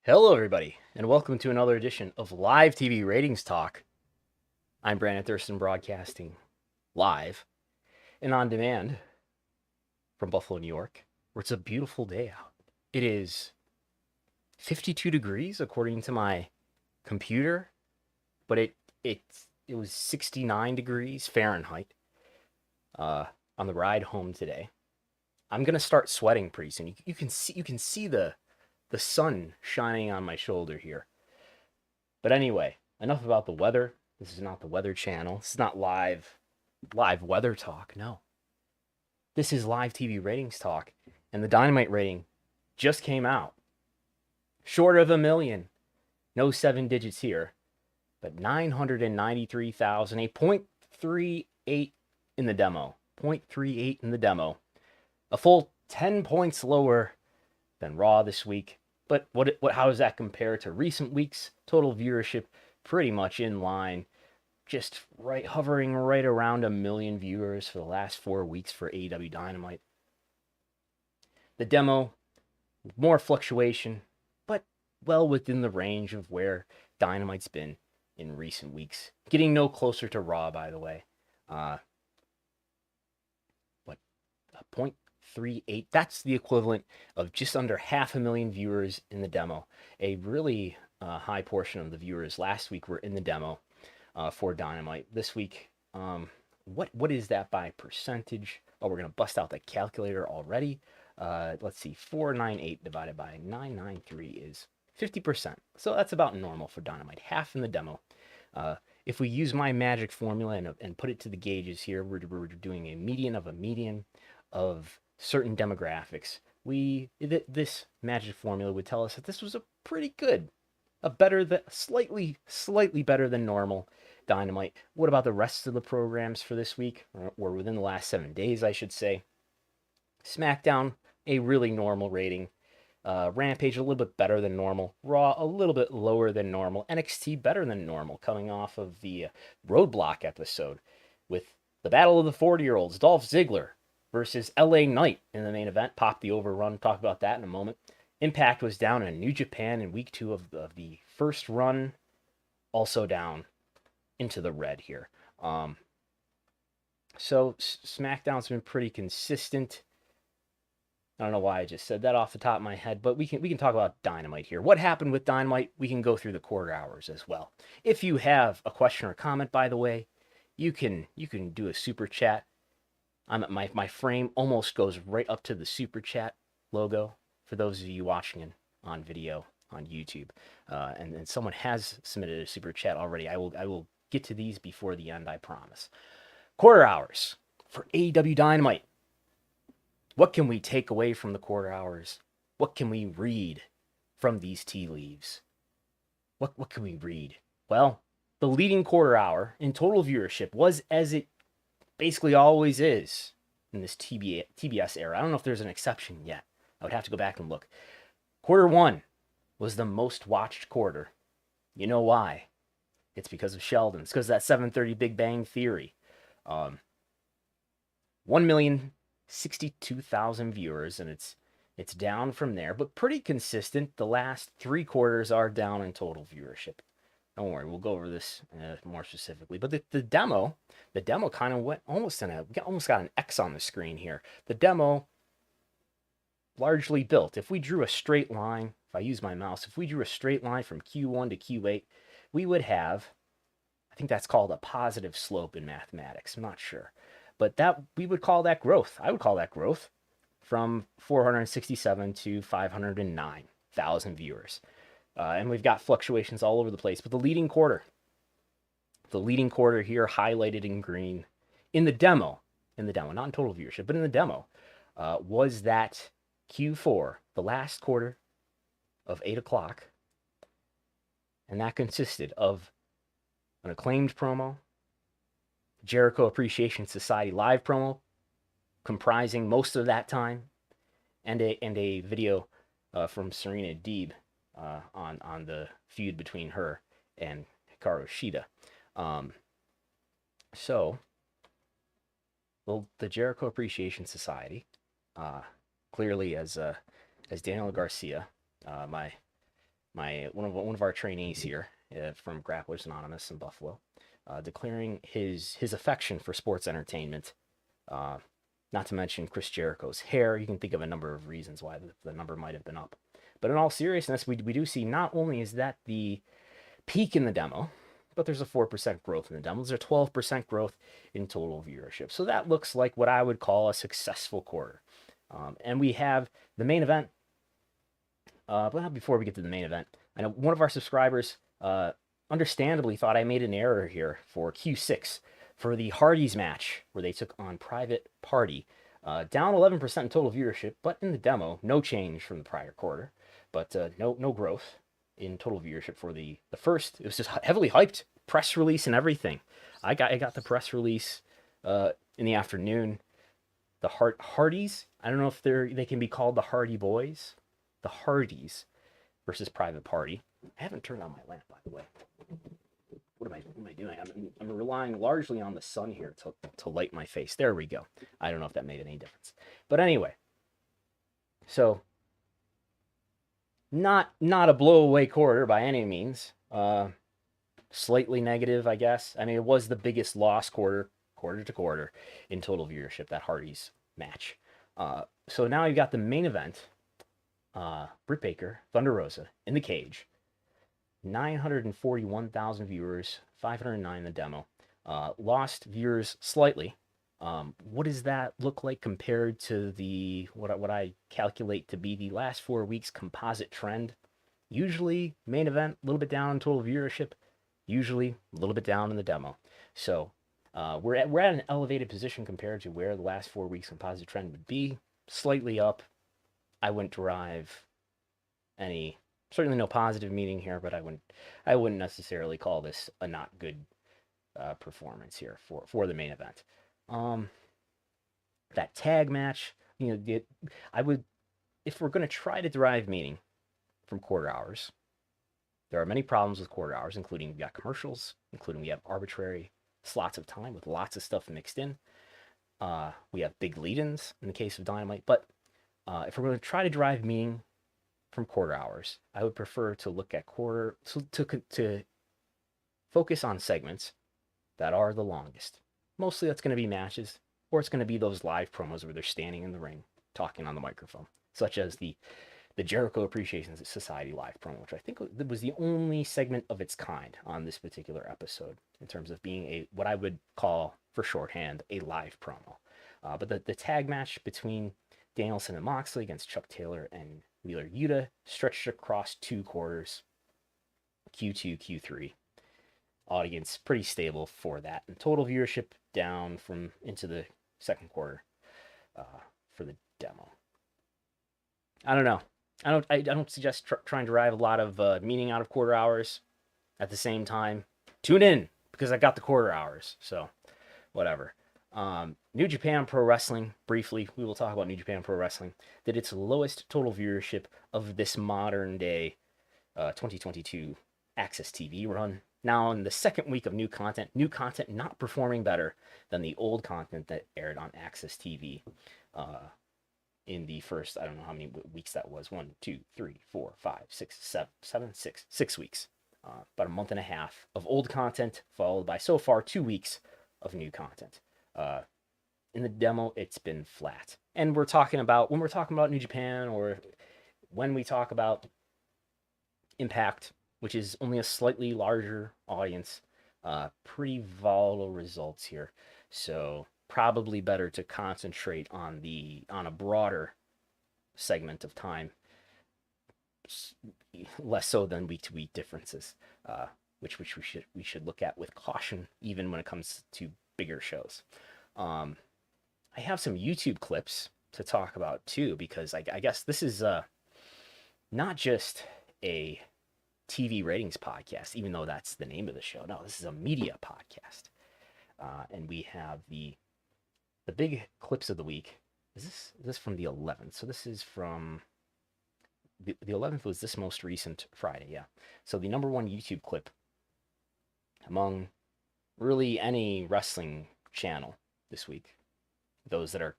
Hello, everybody, and welcome to another edition of Live TV Ratings Talk. I'm Brandon Thurston, broadcasting live and on demand from Buffalo, New York, where it's a beautiful day out. It is 52 degrees according to my computer, but it was 69 degrees Fahrenheit on the ride home today. I'm gonna start sweating pretty soon. You can see the sun shining on my shoulder here. But anyway, enough about the weather. This is not the Weather Channel. This is not live weather talk. No. This is live TV ratings talk. And the Dynamite rating just came out. Short of 1 million. No 7 digits here. But 993,000. A 0.38 in the demo. 0.38 in the demo. A full 10 points lower than Raw this week. But how does that compare to recent weeks? Total viewership pretty much in line, just hovering right around 1 million viewers for the last 4 weeks for AEW Dynamite. The demo, more fluctuation, but well within the range of where Dynamite's been in recent weeks. Getting no closer to Raw, by the way. A 0.38. That's the equivalent of just under 500,000 viewers in the demo. A really high portion of the viewers last week were in the demo for Dynamite. This week, what is that by percentage? Oh, we're going to bust out the calculator already. Let's see, 498 divided by 993 is 50%. So that's about normal for Dynamite. Half in the demo. If we use my magic formula and put it to the gauges here, we're doing a median of certain demographics. This magic formula would tell us that this was a pretty good, slightly better than normal Dynamite. What about the rest of the programs for this week, or within the last 7 days, I should say? Smackdown, a really normal rating. Rampage, a little bit better than normal. Raw, a little bit lower than normal. NXT, better than normal, coming off of the Roadblock episode with the Battle of the 40-year-olds, Dolph Ziggler versus LA Knight in the main event. Pop the overrun. Talk about that in a moment. Impact was down in New Japan in week 2 of the first run. Also down into the red here. So SmackDown's been pretty consistent. I don't know why I just said that off the top of my head, but we can talk about Dynamite here. What happened with Dynamite? We can go through the quarter hours as well. If you have a question or comment, by the way, you can do a super chat. My frame almost goes right up to the super chat logo for those of you watching on video on YouTube. And someone has submitted a super chat already. I will get to these before the end, I promise. Quarter hours for AEW Dynamite. What can we take away from the quarter hours? What can we read from these tea leaves? What can we read? Well, the leading quarter hour in total viewership was, as it basically always is in this TBS era. I don't know if there's an exception yet. I would have to go back and look. Quarter 1 was the most watched quarter. You know why? It's because of Sheldon. It's because of that 7:30 Big Bang Theory. 1,062,000 viewers, and it's down from there, but pretty consistent. The last 3 quarters are down in total viewership. Don't worry, we'll go over this more specifically. But the demo kind of went we almost got an X on the screen here. The demo largely built. If we drew a straight line, if I use my mouse, if we drew a straight line from Q1 to Q8, we would have, I think that's called a positive slope in mathematics. I'm not sure. But we would call that growth. I would call that growth from 467 to 509,000 viewers. And we've got fluctuations all over the place. But the leading quarter here highlighted in green in the demo, not in total viewership, but in the demo, was that Q4, the last quarter of 8 o'clock. And that consisted of an Acclaimed promo, Jericho Appreciation Society live promo, comprising most of that time, and a video from Serena Deeb on the feud between her and Hikaru Shida. So, well, the Jericho Appreciation Society, clearly as Daniel Garcia, my one of our trainees here from Grapplers Anonymous in Buffalo, declaring his affection for sports entertainment. Not to mention Chris Jericho's hair. You can think of a number of reasons why the number might have been up. But in all seriousness, we do see not only is that the peak in the demo, but there's a 4% growth in the demo. There's a 12% growth in total viewership. So that looks like what I would call a successful quarter. And we have the main event. But before we get to the main event, I know one of our subscribers understandably thought I made an error here for Q6 for the Hardys match where they took on Private Party. Down 11% in total viewership, but in the demo, no change from the prior quarter, but no growth in total viewership for the first. It was just heavily hyped, press release and everything. I got the press release in the afternoon. The Hardys, I don't know if they can be called the Hardy Boys. The Hardys versus Private Party. I haven't turned on my lamp, by the way. What am I doing? I'm relying largely on the sun here to light my face. There we go. I don't know if that made any difference. But anyway, so not a blowaway quarter by any means. Slightly negative, I guess. I mean, it was the biggest loss quarter to quarter in total viewership, that Hardys match. So now you've got the main event. Britt Baker, Thunder Rosa, in the cage. 941,000 viewers, 509 in the demo. Lost viewers slightly. What does that look like compared to the what I calculate to be the last 4 weeks composite trend? Usually main event a little bit down in total viewership, usually a little bit down in the demo. So we're at an elevated position compared to where the last 4 weeks composite trend would be. Slightly up. I wouldn't derive certainly no positive meaning here, but I wouldn't necessarily call this a not good performance here for the main event. That tag match, I would, if we're going to try to derive meaning from quarter hours, there are many problems with quarter hours, including we got commercials, including we have arbitrary slots of time with lots of stuff mixed in. We have big lead-ins in the case of Dynamite, but if we're going to try to derive meaning from quarter hours, I would prefer to look at to focus on segments that are the longest. Mostly that's going to be matches, or it's going to be those live promos where they're standing in the ring talking on the microphone, such as the Jericho Appreciation Society live promo, which I think was the only segment of its kind on this particular episode in terms of being what I would call, for shorthand, a live promo. But the tag match between Danielson and Moxley against Chuck Taylor and Wheeler Yuta stretched across 2 quarters, Q2, Q3. Audience pretty stable for that. And total viewership down into the second quarter for the demo. I don't know. I don't suggest trying to derive a lot of meaning out of quarter hours. At the same time, tune in because I got the quarter hours. So whatever. New Japan Pro Wrestling, briefly, we will talk about New Japan Pro Wrestling, did its lowest total viewership of this modern day 2022 Access TV run. Now in the second week of new content not performing better than the old content that aired on Access TV in the first, I don't know how many weeks that was, 1, 2, 3, 4, 5, 6, 7, 6 weeks. About a month and a half of old content, followed by so far 2 weeks of new content. In the demo, it's been flat. And when we're talking about New Japan, or when we talk about Impact, which is only a slightly larger audience, pretty volatile results here. So probably better to concentrate on a broader segment of time, less so than week-to-week differences, which we should look at with caution, even when it comes to bigger shows. I have some YouTube clips to talk about too, because I guess this is not just a TV ratings podcast, even though that's the name of the show. No, this is a media podcast, and we have the big clips of the week. Is this from the 11th? So this is from the 11th was this most recent Friday, yeah. So the number one YouTube clip among really any wrestling channel this week, those that are,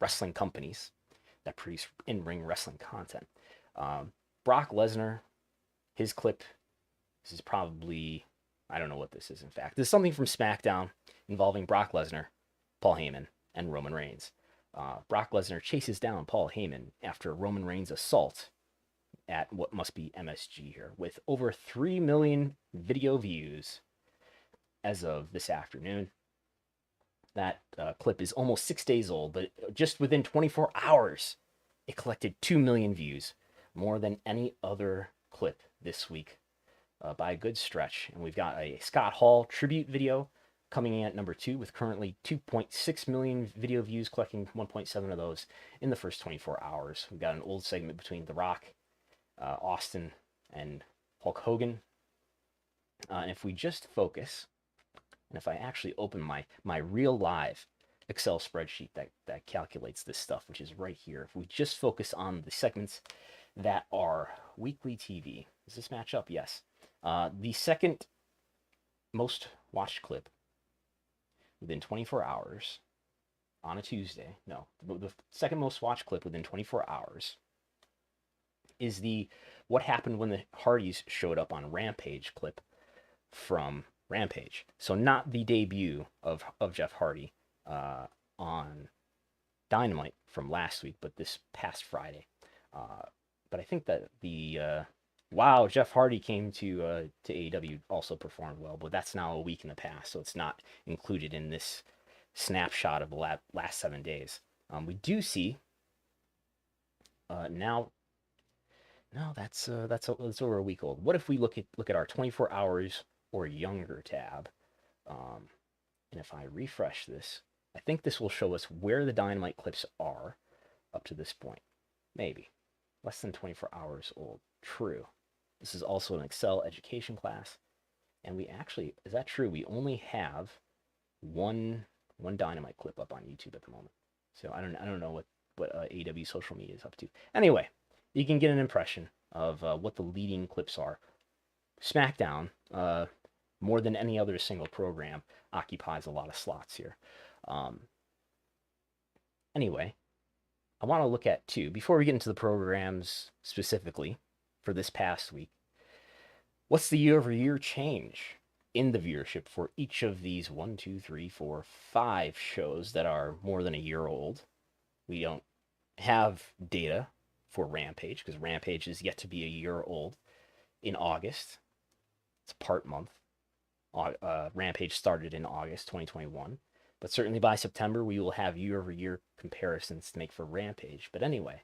wrestling companies that produce in-ring wrestling content, Brock Lesnar, his clip, this is probably, I don't know what this is, in fact. This is something from SmackDown involving Brock Lesnar, Paul Heyman, and Roman Reigns. Brock Lesnar chases down Paul Heyman after Roman Reigns' assault at what must be MSG here, with over 3 million video views as of this afternoon. That clip is almost 6 days old, but just within 24 hours, it collected 2 million views, more than any other clip this week by a good stretch. And we've got a Scott Hall tribute video coming in at number 2 with currently 2.6 million video views, collecting 1.7 of those in the first 24 hours. We've got an old segment between The Rock, Austin, and Hulk Hogan. And if we just focus, and if I actually open my real live Excel spreadsheet that calculates this stuff, which is right here, if we just focus on the segments that are weekly TV, does this match up? Yes. The second most watched clip within 24 hours on a Tuesday, no, the second most watched clip within 24 hours is the What Happened When the Hardys Showed Up on Rampage clip from Rampage. So not the debut of Jeff Hardy on Dynamite from last week, but this past Friday. But I think that the wow, Jeff Hardy came to AEW, also performed well, but that's now a week in the past, so it's not included in this snapshot of the last 7 days. We do see now. No, that's over a week old. What if we look at our 24 hours or younger tab, and if I refresh this, I think this will show us where the Dynamite clips are up to this point. Maybe less than 24 hours old. True. This is also an Excel education class, and we actually, is that true? We only have one Dynamite clip up on YouTube at the moment. So I don't know what AEW social media is up to. Anyway, you can get an impression of what the leading clips are. SmackDown, more than any other single program, occupies a lot of slots here. Anyway, I want to look at two, before we get into the programs specifically for this past week, what's the year-over-year change in the viewership for each of these 1, 2, 3, 4, 5 shows that are more than a year old? We don't have data for Rampage, because Rampage is yet to be a year old in August. It's a part month. Rampage started in August 2021. But certainly by September, we will have year-over-year comparisons to make for Rampage. But anyway,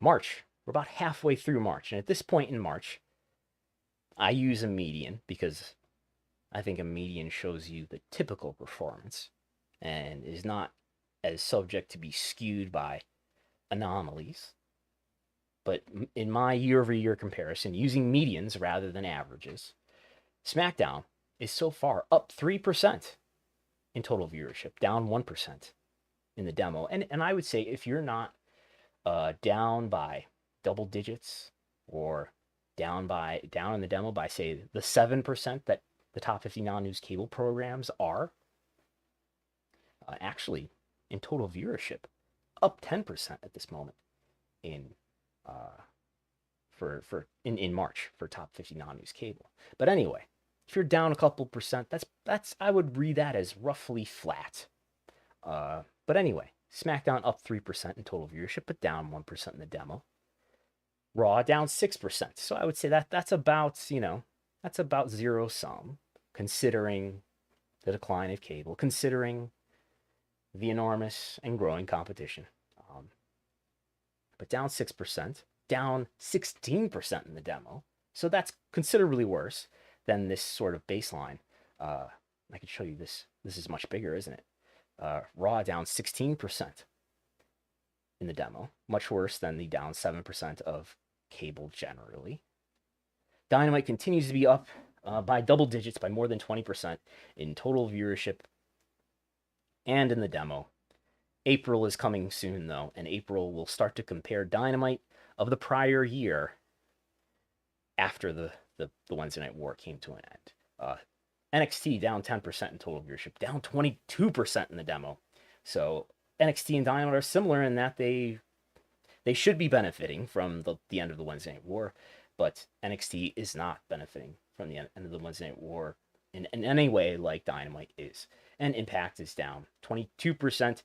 March. We're about halfway through March. And at this point in March, I use a median because I think a median shows you the typical performance and is not as subject to be skewed by anomalies. But in my year-over-year comparison, using medians rather than averages, SmackDown is so far up 3% in total viewership, down 1% in the demo. And I would say if you're not down by double digits or down in the demo by, say, the 7% that the top 50 non-news cable programs are, actually in total viewership, up 10% at this moment in March for top 50 non-news cable. But anyway, if you're down a couple percent, that's I would read that as roughly flat. But anyway, SmackDown up 3% in total viewership, but down 1% in the demo. Raw down 6%. So I would say that's about, that's about zero sum, considering the decline of cable, considering the enormous and growing competition. But down 6%, down 16% in the demo. So that's considerably worse than this sort of baseline. I could show you this. This is much bigger, isn't it? Raw down 16% in the demo. Much worse than the down 7% of cable generally. Dynamite continues to be up by double digits, by more than 20% in total viewership and in the demo. April is coming soon, though, and April will start to compare Dynamite of the prior year after the Wednesday Night War came to an end. NXT down 10% in total viewership, down 22% in the demo. So NXT and Dynamite are similar in that they They should be benefiting from the end of the Wednesday Night War, but NXT is not benefiting from the end of the Wednesday Night War in any way like Dynamite is. And Impact is down 22%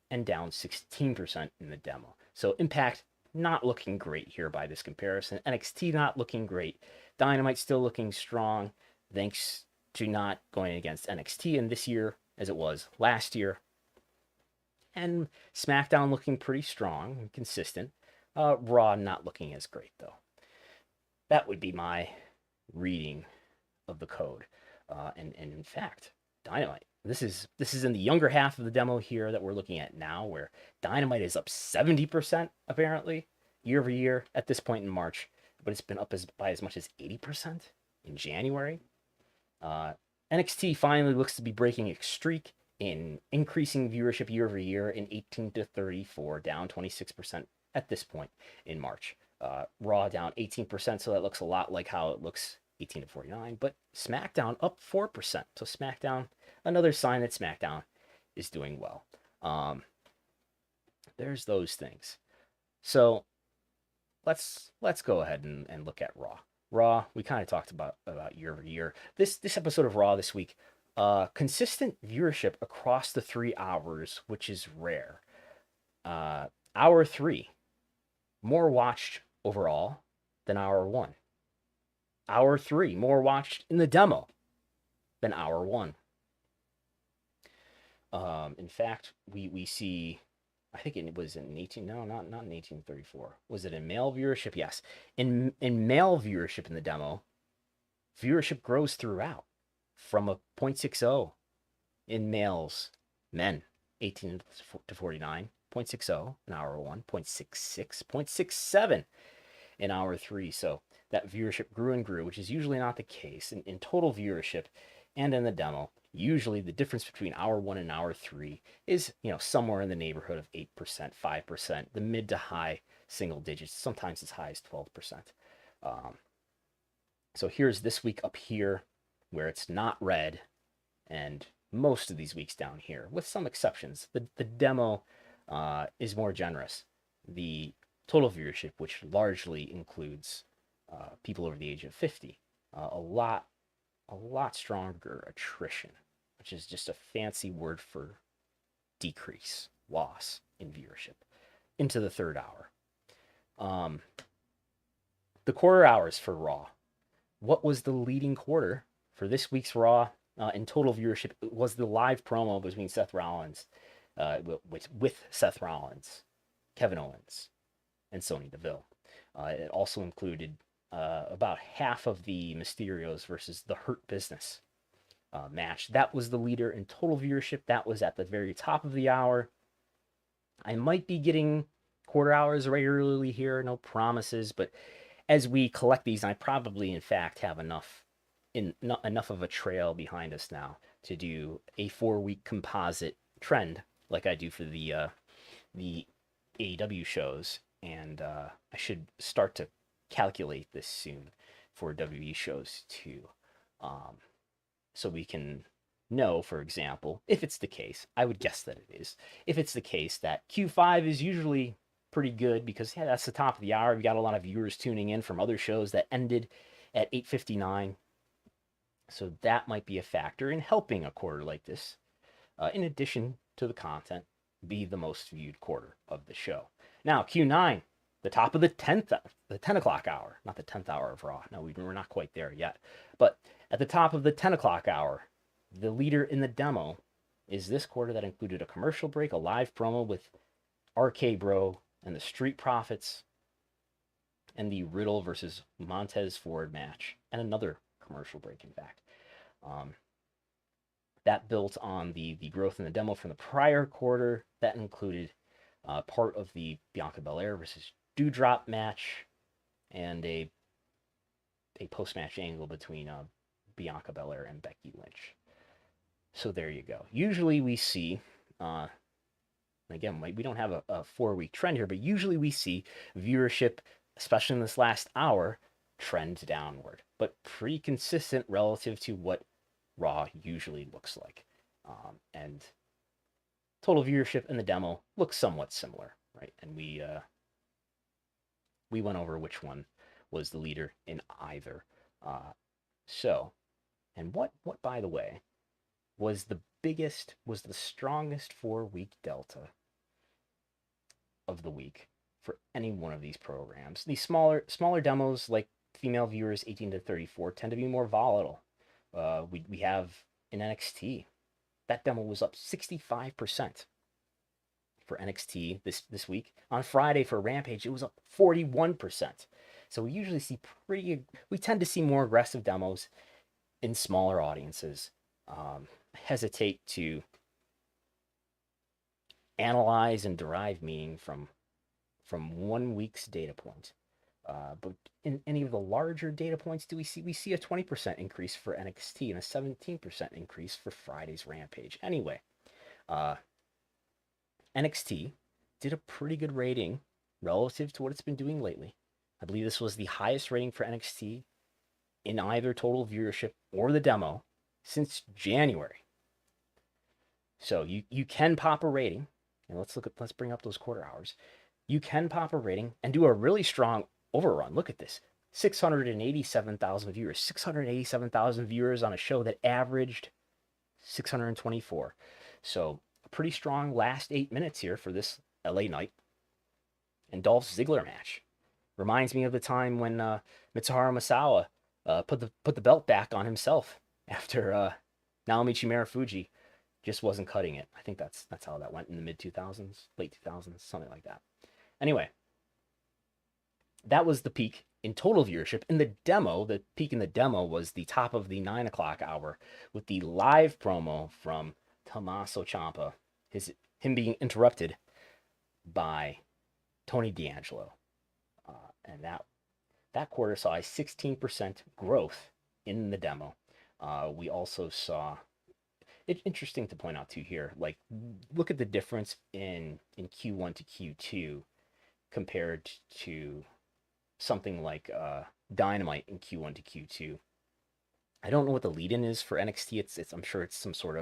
and down 16% in the demo. So Impact not looking great here by this comparison. NXT not looking great. Dynamite still looking strong, thanks to not going against NXT in this year as it was last year. And SmackDown looking pretty strong and consistent. Raw not looking as great, though. That would be my reading of the code. And in fact, Dynamite. This is in the younger half of the demo here that we're looking at now, where Dynamite is up 70% apparently year over year at this point in March, but it's been up by as much as 80% in January. NXT finally looks to be breaking its streak in increasing viewership year over year in 18 to 34, down 26% at this point in March. Raw down 18%, so that looks a lot like how it looks 18 to 49, but SmackDown up 4%. So SmackDown, another sign that SmackDown is doing well. There's those things. So let's go ahead and look at Raw. Raw, we kind of talked about year over year. This episode of Raw this week, consistent viewership across the 3 hours, which is rare. Hour 3, more watched overall than hour 1. Hour 3, more watched in the demo than hour 1. In fact, we see, I think it was in 18, no, not in 1834. Was it in male viewership? Yes. In male viewership in the demo, viewership grows throughout from a 0.60 in men, 18 to 49, 0.60 in hour 1, 0.66, 0.67 in hour 3. So that viewership grew and grew, which is usually not the case in total viewership and in the demo. Usually the difference between hour 1 and hour 3 is, somewhere in the neighborhood of 8%, 5%, the mid to high single digits, sometimes as high as 12%. So here's this week up here where it's not red, and most of these weeks down here, with some exceptions. The demo is more generous. The total viewership, which largely includes people over the age of 50, a lot stronger attrition, which is just a fancy word for decrease, loss in viewership, into the 3rd hour. The quarter hours for Raw. What was the leading quarter for this week's Raw in total viewership? It was the live promo between Seth Rollins, with Seth Rollins, Kevin Owens, and Sonya Deville. It also included about half of the Mysterios versus the Hurt Business match. That was the leader in total viewership. That was at the very top of the hour. I might be getting quarter hours regularly here, no promises, but as we collect these, I probably in fact have enough of a trail behind us now to do a 4-week composite trend like I do for the AEW shows, and I should start to calculate this soon for WWE shows too, so we can know, for example, if it's the case, I would guess that it is, if it's the case that Q5 is usually pretty good because that's the top of the hour. We got a lot of viewers tuning in from other shows that ended at 8:59, so that might be a factor in helping a quarter like this, in addition to the content, be the most viewed quarter of the show. Now Q9, the top of the 10 o'clock hour, not the 10th hour of Raw. No, we're not quite there yet. But at the top of the 10 o'clock hour, the leader in the demo is this quarter that included a commercial break, a live promo with RK Bro and the Street Profits, and the Riddle versus Montez Ford match, and another commercial break, in fact. That built on the growth in the demo from the prior quarter. That included part of the Bianca Belair versus Doudrop match and a post-match angle between Bianca Belair and Becky Lynch. So there you go. Usually we see, again, we don't have a 4-week trend here, but usually we see viewership, especially in this last hour, trend downward, but pretty consistent relative to what Raw usually looks like. And total viewership in the demo looks somewhat similar, right? And we we went over which one was the leader in either. So, and what by the way, was the strongest 4-week delta of the week for any one of these programs. These smaller demos, like female viewers 18 to 34, tend to be more volatile. We have in NXT, that demo was up 65% for NXT this week. On Friday for Rampage, it was up 41%. So we tend to see more aggressive demos in smaller audiences. Hesitate to analyze and derive meaning from 1 week's data point. But in any of the larger data points, we see a 20% increase for NXT and a 17% increase for Friday's Rampage. Anyway, NXT did a pretty good rating relative to what it's been doing lately. I believe this was the highest rating for NXT in either total viewership or the demo since January. So you can pop a rating, and let's bring up those quarter hours. You can pop a rating and do a really strong overrun. Look at this. 687,000 viewers. 687,000 viewers on a show that averaged 624. So a pretty strong last 8 minutes here for this LA night. And Dolph Ziggler match. Reminds me of the time when Mitsuharu Misawa put the belt back on himself after Naomichi Marufuji just wasn't cutting it. I think that's how that went in the mid-2000s, late 2000s, something like that. Anyway, that was the peak in total viewership. In the demo, the peak in the demo was the top of the 9 o'clock hour with the live promo from Tommaso Ciampa, him being interrupted by Tony D'Angelo. And that quarter saw a 16% growth in the demo. We also saw, it's interesting to point out too here, like look at the difference in Q1 to Q2 compared to something like Dynamite in Q1 to Q2. I don't know what the lead-in is for NXT. I'm sure it's some sort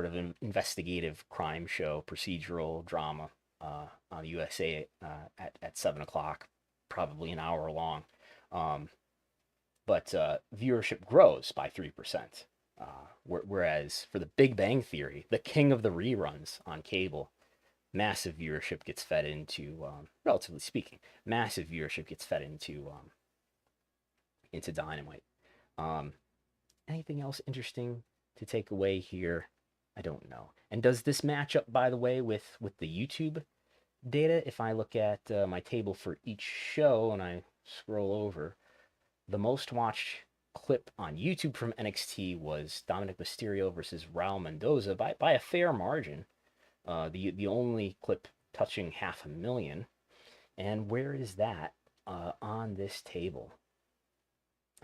of investigative crime show, procedural drama on USA at 7 o'clock, probably an hour long. But viewership grows by 3%. Whereas for the Big Bang Theory, the king of the reruns on cable, massive viewership gets fed into, relatively speaking, massive viewership gets fed into Dynamite. Anything else interesting to take away here? I don't know. And does this match up, by the way, with the YouTube data? If I look at my table for each show and I scroll over, the most watched clip on YouTube from NXT was Dominic Mysterio versus Raul Mendoza by a fair margin. The only clip touching 500,000. And where is that on this table?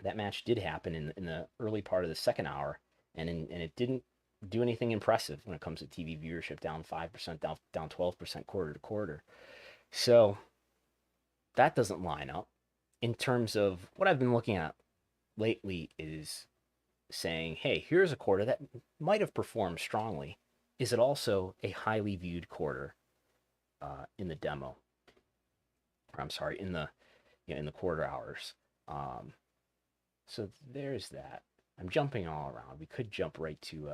That match did happen in the early part of the second hour, and it didn't do anything impressive when it comes to TV viewership, down 5%, down 12% quarter to quarter. So that doesn't line up. In terms of what I've been looking at lately is saying, hey, here's a quarter that might have performed strongly. Is it also a highly viewed quarter in the demo? Or I'm sorry, in the quarter hours. So there's that. I'm jumping all around. We could jump right to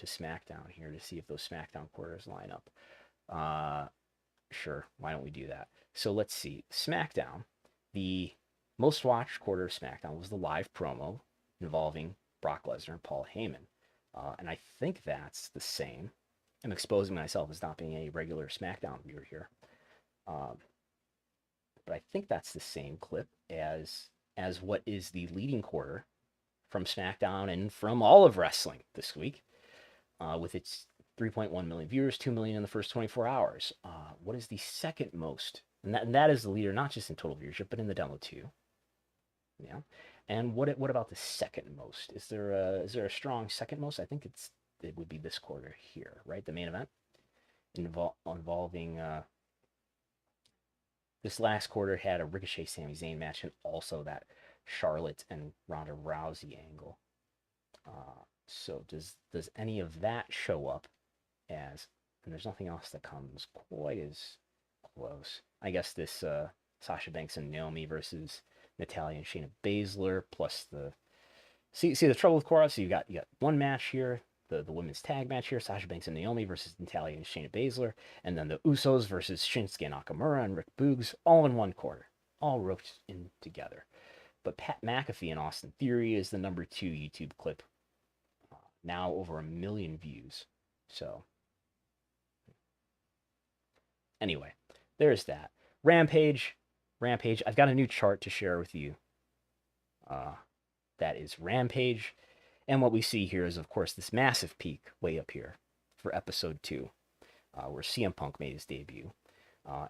SmackDown here to see if those SmackDown quarters line up. Sure, why don't we do that? So let's see. SmackDown, the most watched quarter of SmackDown was the live promo involving Brock Lesnar and Paul Heyman. And I think that's the same. I'm exposing myself as not being a regular SmackDown viewer here. But I think that's the same clip as what is the leading quarter from SmackDown and from all of wrestling this week, with its 3.1 million viewers, 2 million in the first 24 hours. What is the second most? And that is the leader, not just in total viewership, but in the demo too. Yeah. And what about the second most? Is there a strong second most? I think it would be this quarter here, right? The main event involving this last quarter had a Ricochet Sami Zayn match and also that Charlotte and Ronda Rousey angle. So does any of that show up as? And there's nothing else that comes quite close. I guess this Sasha Banks and Naomi versus Natalya and Shayna Baszler plus the see the trouble with Cora. So you got one match here, the women's tag match here, Sasha Banks and Naomi versus Natalya and Shayna Baszler, and then the Usos versus Shinsuke Nakamura and Rick Boogs, all in one quarter, all roped in together. But Pat McAfee and Austin Theory is the number 2 YouTube clip, now over 1 million views. So anyway, there's that. Rampage. I've got a new chart to share with you. That is Rampage. And what we see here is, of course, this massive peak way up here for episode 2, where CM Punk made his debut.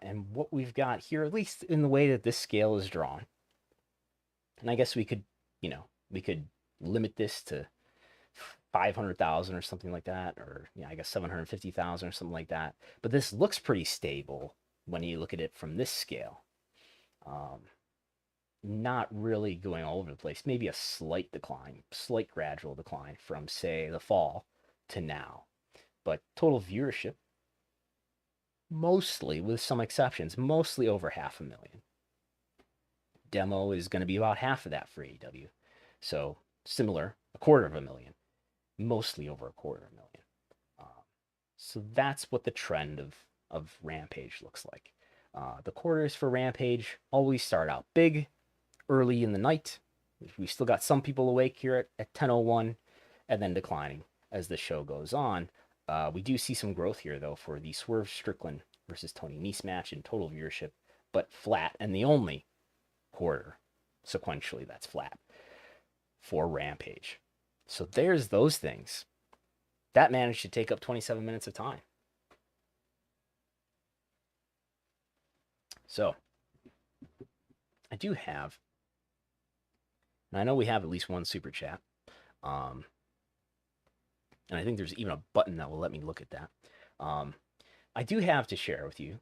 And what we've got here, at least in the way that this scale is drawn, and I guess we could limit this to 500,000 or something like that, or I guess 750,000 or something like that. But this looks pretty stable when you look at it from this scale. Not really going all over the place. Maybe a slight gradual decline from, say, the fall to now. But total viewership, mostly, with some exceptions, mostly over 500,000. Demo is going to be about half of that for AEW. So similar, 250,000. Mostly over 250,000. So that's what the trend of Rampage looks like. The quarters for Rampage always start out big, early in the night. We still got some people awake here at 10:01, and then declining as the show goes on. We do see some growth here, though, for the Swerve Strickland versus Tony Nese match in total viewership, but flat, and the only quarter sequentially that's flat for Rampage. So there's those things. That managed to take up 27 minutes of time. So I do have, and I know we have at least one super chat, and I think there's even a button that will let me look at that. I do have to share with you,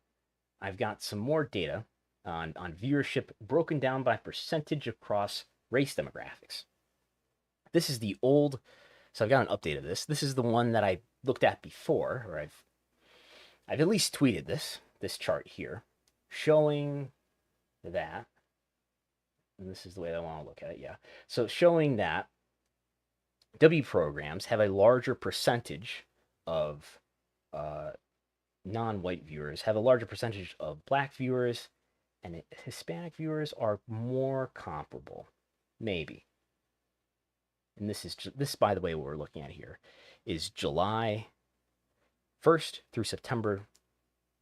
I've got some more data on viewership broken down by percentage across race demographics. This is the old, so I've got an update of this. This is the one that I looked at before, or I've at least tweeted this chart here, showing that, and this is the way I want to look at it, yeah. So showing that W programs have a larger percentage of non-white viewers, have a larger percentage of black viewers, and Hispanic viewers are more comparable, maybe. And this, by the way, what we're looking at here is July 1st through September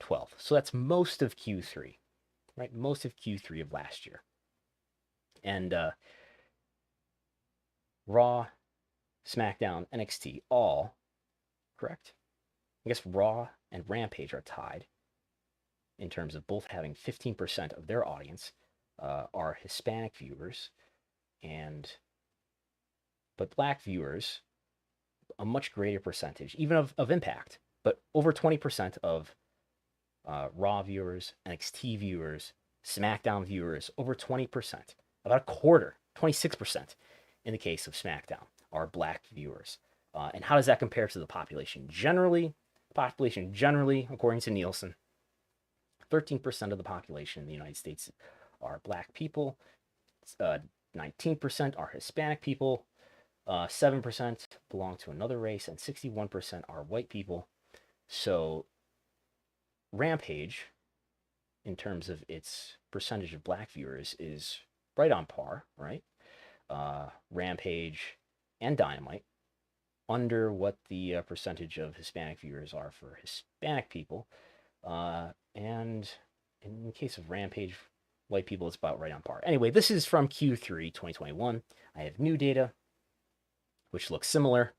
12th. So that's most of Q3, right? Most of Q3 of last year. And Raw, SmackDown, NXT, all, correct? I guess Raw and Rampage are tied in terms of both having 15% of their audience are Hispanic viewers, but black viewers, a much greater percentage, even of Impact, but over 20% of Raw viewers, NXT viewers, SmackDown viewers, over 20%, about a quarter, 26% in the case of SmackDown, are black viewers. And how does that compare to the population generally? Population generally, according to Nielsen, 13% of the population in the United States are black people, 19% are Hispanic people, 7% belong to another race, and 61% are white people. So Rampage, in terms of its percentage of black viewers, is right on par, right? Rampage and Dynamite, under what the percentage of Hispanic viewers are for Hispanic people. And in the case of Rampage, white people, it's about right on par. Anyway, this is from Q3 2021. I have new data, which looks similar.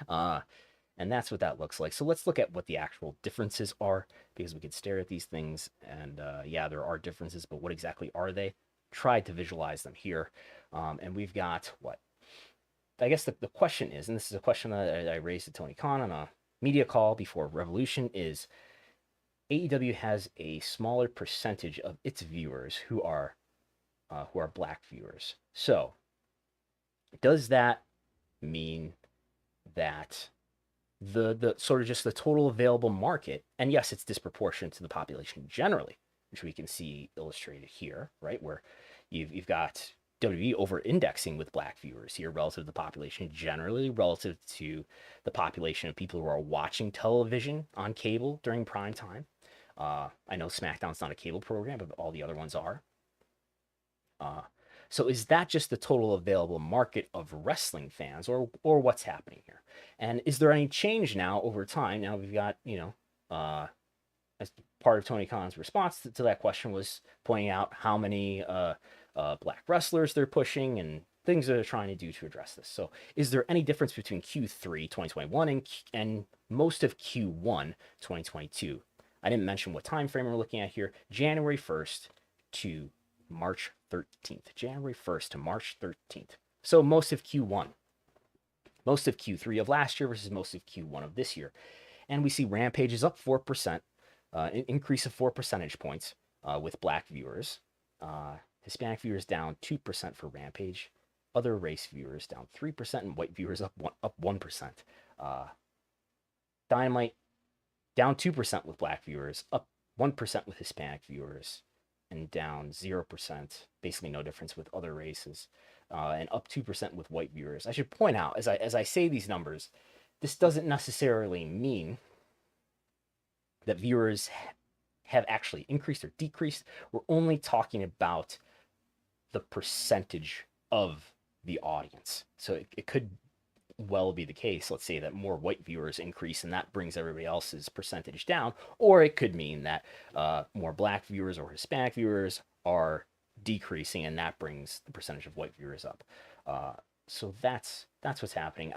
And that's what that looks like. So let's look at what the actual differences are, because we could stare at these things and yeah, there are differences, but what exactly are they? Tried to visualize them here. And we've got what? I guess the question is, and this is a question that I raised to Tony Khan on a media call before Revolution, is AEW has a smaller percentage of its viewers who are black viewers. So does that mean that the sort of just the total available market, and yes, it's disproportionate to the population generally, which we can see illustrated here, right? Where you've got WWE over-indexing with black viewers here relative to the population generally, relative to the population of people who are watching television on cable during prime time. I know SmackDown's not a cable program, but all the other ones are. Uh, so is that just the total available market of wrestling fans, or what's happening here? And is there any change now over time? Now we've got, as part of Tony Khan's response to that question was pointing out how many black wrestlers they're pushing and things that they're trying to do to address this. So is there any difference between Q3 2021 and most of Q1 2022? I didn't mention what time frame we're looking at here. January 1st to March 13th. January 1st to March 13th. So most of Q1. Most of Q3 of last year versus most of Q1 of this year. And we see Rampage is up 4%, an increase of 4 percentage points with black viewers. Hispanic viewers down 2% for Rampage. Other race viewers down 3%, and white viewers up 1%. Dynamite down 2% with black viewers, up 1% with Hispanic viewers, and down 0%, basically no difference with other races, and up 2% with white viewers. I should point out, as I say these numbers, this doesn't necessarily mean that viewers have actually increased or decreased. We're only talking about the percentage of the audience. So it could well be the case, let's say, that more white viewers increase and that brings everybody else's percentage down, or it could mean that more black viewers or Hispanic viewers are decreasing and that brings the percentage of white viewers up. So that's what's happening.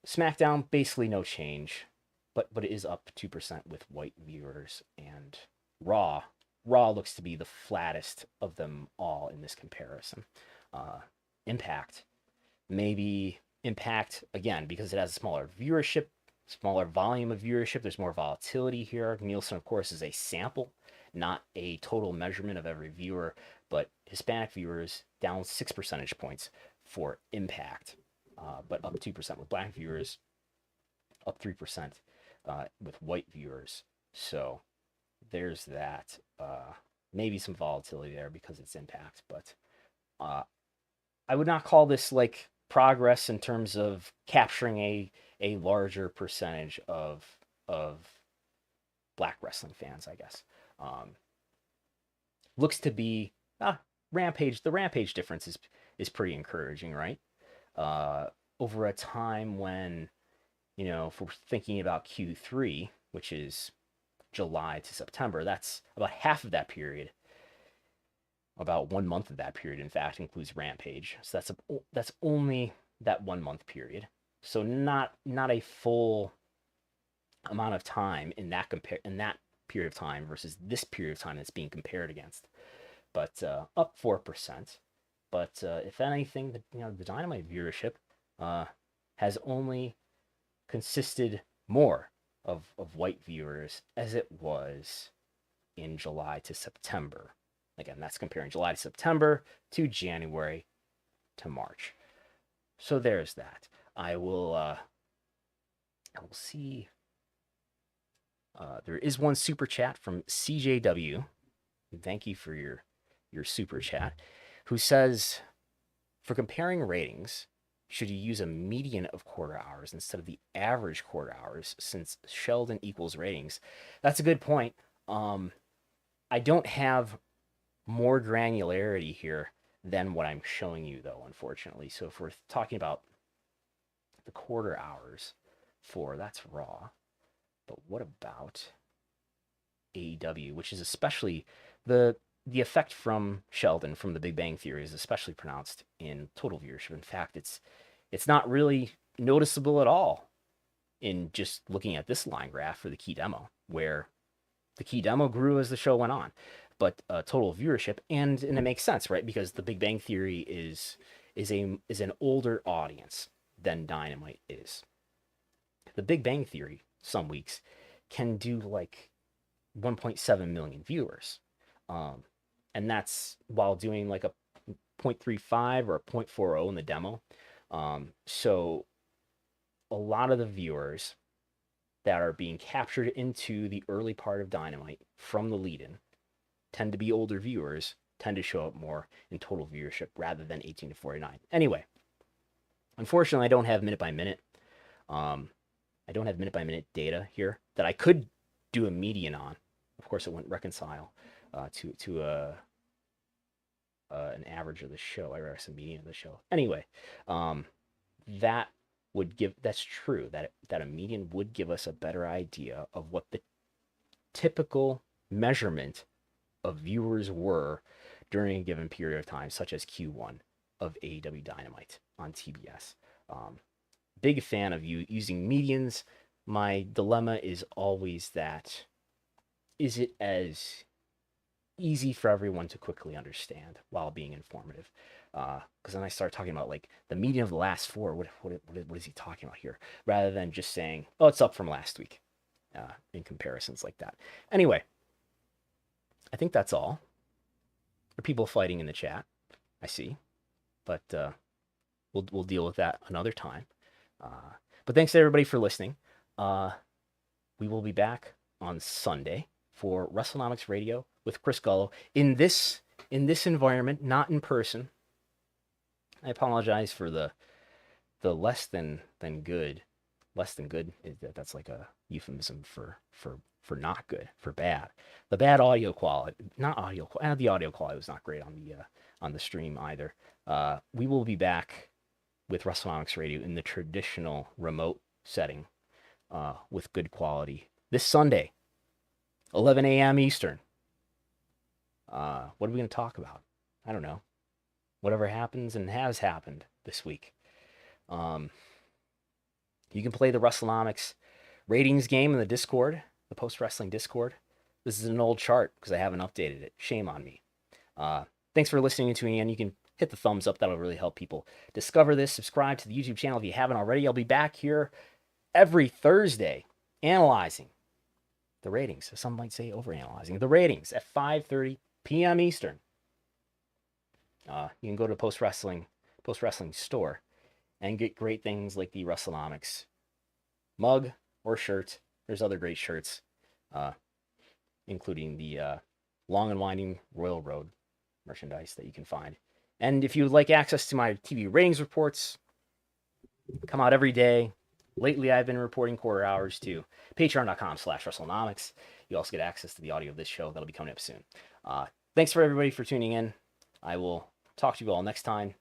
SmackDown, basically no change, but it is up 2% with white viewers. And Raw looks to be the flattest of them all in this comparison. Impact, maybe Impact, again, because it has a smaller viewership, smaller volume of viewership, there's more volatility here. Nielsen, of course, is a sample, not a total measurement of every viewer, but Hispanic viewers down 6 percentage points for Impact, but up 2% with black viewers, up 3% with white viewers. So there's that. Maybe some volatility there because it's Impact, but I would not call this like progress in terms of capturing a larger percentage of black wrestling fans, I guess. Looks to be Rampage. The Rampage difference is pretty encouraging, right? Over a time when, if we're thinking about Q3, which is July to September, that's about half of that period. About 1 month of that period, in fact, includes Rampage. So that's only that 1 month period. So not a full amount of time in that period of time versus this period of time that's being compared against. But up 4%. But if anything, the Dynamite viewership has only consisted more of white viewers as it was in July to September. Again, that's comparing July to September to January to March. So there's that. I will see. There is one super chat from CJW. Thank you for your super chat. Who says, for comparing ratings, should you use a median of quarter hours instead of the average quarter hours, since Sheldon equals ratings? That's a good point. I don't have more granularity here than what I'm showing you, though, unfortunately. So if we're talking about the quarter hours that's Raw, but what about AEW, which is especially the effect from Sheldon from The Big Bang Theory is especially pronounced in total viewership. In fact, it's not really noticeable at all in just looking at this line graph for the key demo, where the key demo grew as the show went on. But total viewership, and it makes sense, right? Because The Big Bang Theory is an older audience than Dynamite is. The Big Bang Theory, some weeks, can do like 1.7 million viewers. And that's while doing like a 0.35 or a 0.40 in the demo. So a lot of the viewers that are being captured into the early part of Dynamite from the lead-in tend to be older viewers, tend to show up more in total viewership rather than 18 to 49. Anyway, unfortunately, I don't have minute by minute. I don't have minute by minute data here that I could do a median on. Of course, it wouldn't reconcile to an average of the show. I guess a median of the show. Anyway, that would give, that's true, that a median would give us a better idea of what the typical measurement of viewers were during a given period of time, such as Q1 of AEW Dynamite on TBS. Big fan of you using medians. My dilemma is always that, is it as easy for everyone to quickly understand while being informative? Because then I start talking about like the median of the last four. What is he talking about here? Rather than just saying, oh, it's up from last week, in comparisons like that. Anyway, I think that's all. There are people fighting in the chat, I see, but we'll deal with that another time. But thanks to everybody for listening. We will be back on Sunday for Wrestlenomics Radio with Chris Gullo in this environment, not in person. I apologize for the less than good. Less than good, that's like a euphemism for not good, for bad. The bad audio quality, the audio quality was not great on the stream either. We will be back with Wrestlenomics Radio in the traditional remote setting, with good quality this Sunday, 11 a.m. Eastern. What are we going to talk about? I don't know. Whatever happens and has happened this week. You can play the Wrestlenomics ratings game in the Discord, the post-wrestling Discord. This is an old chart because I haven't updated it. Shame on me. Thanks for listening and tuning in. You can hit the thumbs up. That'll really help people discover this. Subscribe to the YouTube channel if you haven't already. I'll be back here every Thursday analyzing the ratings. Some might say overanalyzing the ratings at 5:30 p.m. Eastern. You can go to Post Wrestling store and get great things like the Wrestlenomics mug or shirt. There's other great shirts, including the Long and Winding Royal Road merchandise that you can find. And if you would like access to my TV ratings reports, come out every day. Lately, I've been reporting quarter hours to patreon.com/Wrestlenomics. You also get access to the audio of this show. That'll be coming up soon. Thanks for everybody for tuning in. I will talk to you all next time.